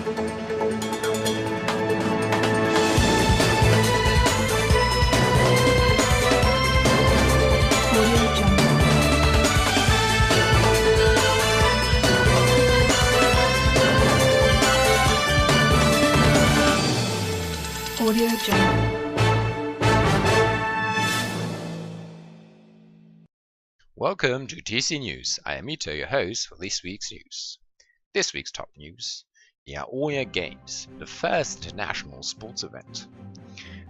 Audio Jungle. Welcome to TC News. I am Ito, your host for this week's news. This week's top news: the Aoya Games, the first international sports event.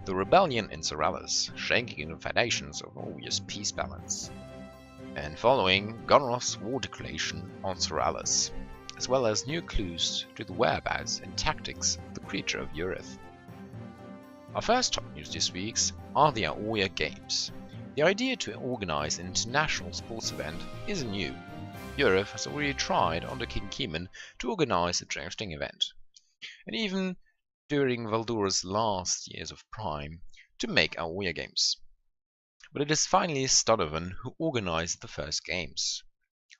The rebellion in Soralis, shaking the foundations of Aoya's peace balance. And following, Gonroth's war declaration on Soralis, as well as new clues to the whereabouts and tactics of the creature of Urith. Our first top news this week are the Aoya Games. The idea to organize an international sports event isn't new. Urith has already tried under King Keeman to organize a jousting event, and even during Valdura's last years of prime, to make Aoya Games. But it is finally Stonovan who organized the first games.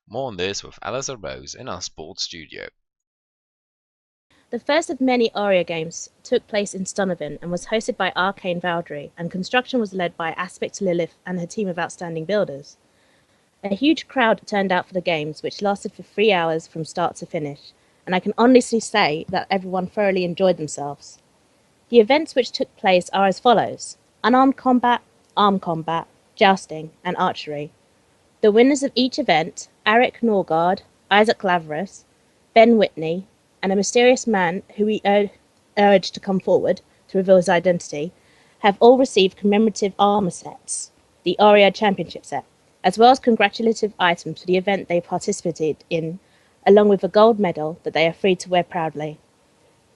More on this with Alice Arbose in our sports studio. The first of many Aria games took place in Stonovan and was hosted by Arcane Valdry, and construction was led by Aspect Lilith and her team of outstanding builders. A huge crowd turned out for the games, which lasted for 3 hours from start to finish, and I can honestly say that everyone thoroughly enjoyed themselves. The events which took place are as follows: unarmed combat, armed combat, jousting, and archery. The winners of each event, Arik Norgard, Isaac Laverus, Ben Whitney, and a mysterious man who we urged to come forward to reveal his identity, have all received commemorative armor sets, the Aria Championship set, as well as congratulative items for the event they participated in, along with a gold medal that they are free to wear proudly.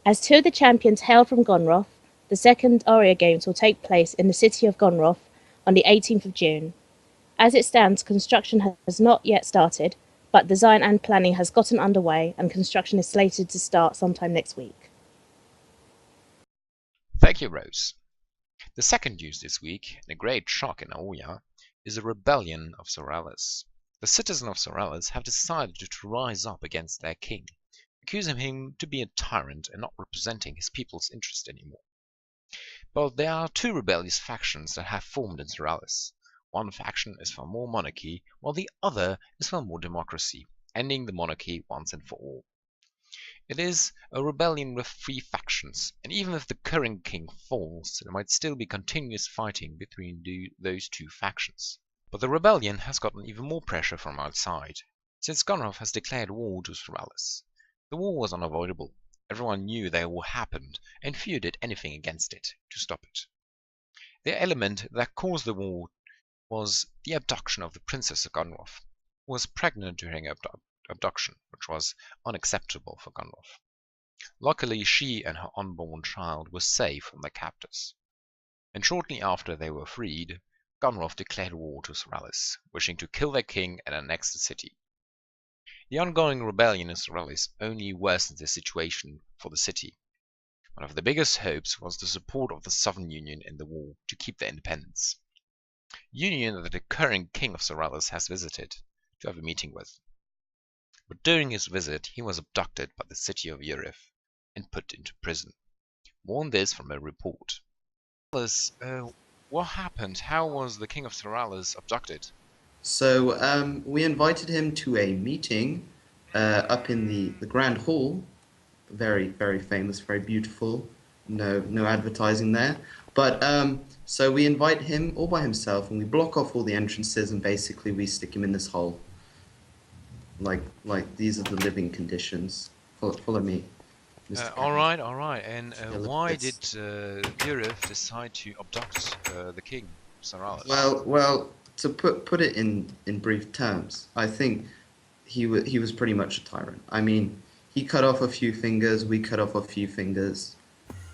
As two of the champions hail from Gonroth, the second Aria Games will take place in the city of Gonroth on the 18th of June. As it stands, construction has not yet started, but design and planning has gotten underway and construction is slated to start sometime next week. Thank you, Rose. The second news this week, and a great shock in Aoya, is the rebellion of Soralis. The citizens of Soralis have decided to rise up against their king, accusing him to be a tyrant and not representing his people's interest anymore. But there are two rebellious factions that have formed in Soralis. One faction is for more monarchy, while the other is for more democracy, ending the monarchy once and for all. It is a rebellion with 3 factions, and even if the current king falls, there might still be continuous fighting between those 2 factions. But the rebellion has gotten even more pressure from outside, since Gonroth has declared war to Soralis. The war was unavoidable. Everyone knew that war happened, and few did anything against it to stop it. The element that caused the war was the abduction of the Princess of Gonroth, who was pregnant during abduction, which was unacceptable for Gonroth. Luckily, she and her unborn child were safe from their captors, and shortly after they were freed, Gonroth declared war to Soralis, wishing to kill their king and annex the city. The ongoing rebellion in Soralis only worsened the situation for the city. One of the biggest hopes was the support of the Southern Union in the war to keep their independence. Union that the current king of Soralis has visited to have a meeting with. But during his visit he was abducted by the city of Urith and put into prison. More on this from a report. What happened? How was the king of Soralis abducted? So we invited him to a meeting up in the Grand Hall. Very, very famous, very beautiful. No advertising there. But so we invite him all by himself, and we block off all the entrances, and basically we stick him in this hole. Like these are the living conditions. Follow me. All right. And why did Urith decide to abduct the king, Soralis? Well, to put it in brief terms, I think he was pretty much a tyrant. I mean, he cut off a few fingers. We cut off a few fingers.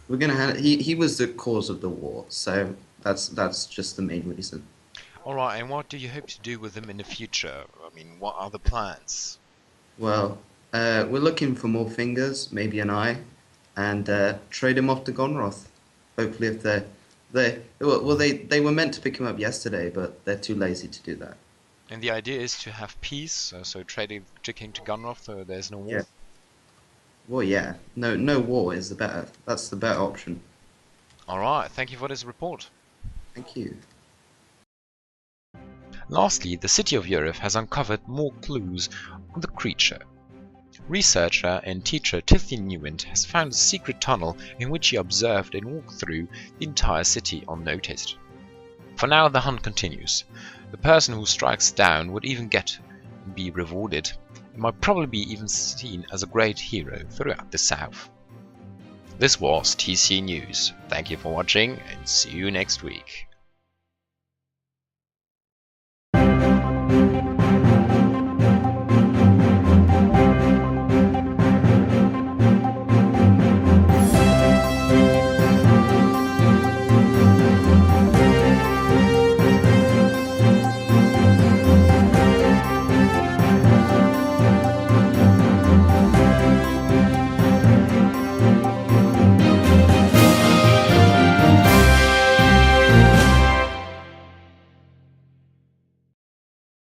We're gonna he was the cause of the war, so that's just the main reason. Alright, and what do you hope to do with him in the future? I mean, what are the plans? Well, we're looking for more fingers, maybe an eye, and trade him off to Gonroth. Hopefully if they were meant to pick him up yesterday, but they're too lazy to do that. And the idea is to have peace, so trade the king to Gonroth, so there's no war? Well, yeah, no war is the better. That's the better option. Alright, thank you for this report. Thank you. Lastly, the city of Europe has uncovered more clues on the creature. Researcher and teacher Timothy Newent has found a secret tunnel in which he observed and walked through the entire city unnoticed. For now, the hunt continues. The person who strikes down would even get and be rewarded, and might probably be even seen as a great hero throughout the South. This was TC News. Thank you for watching, and see you next week.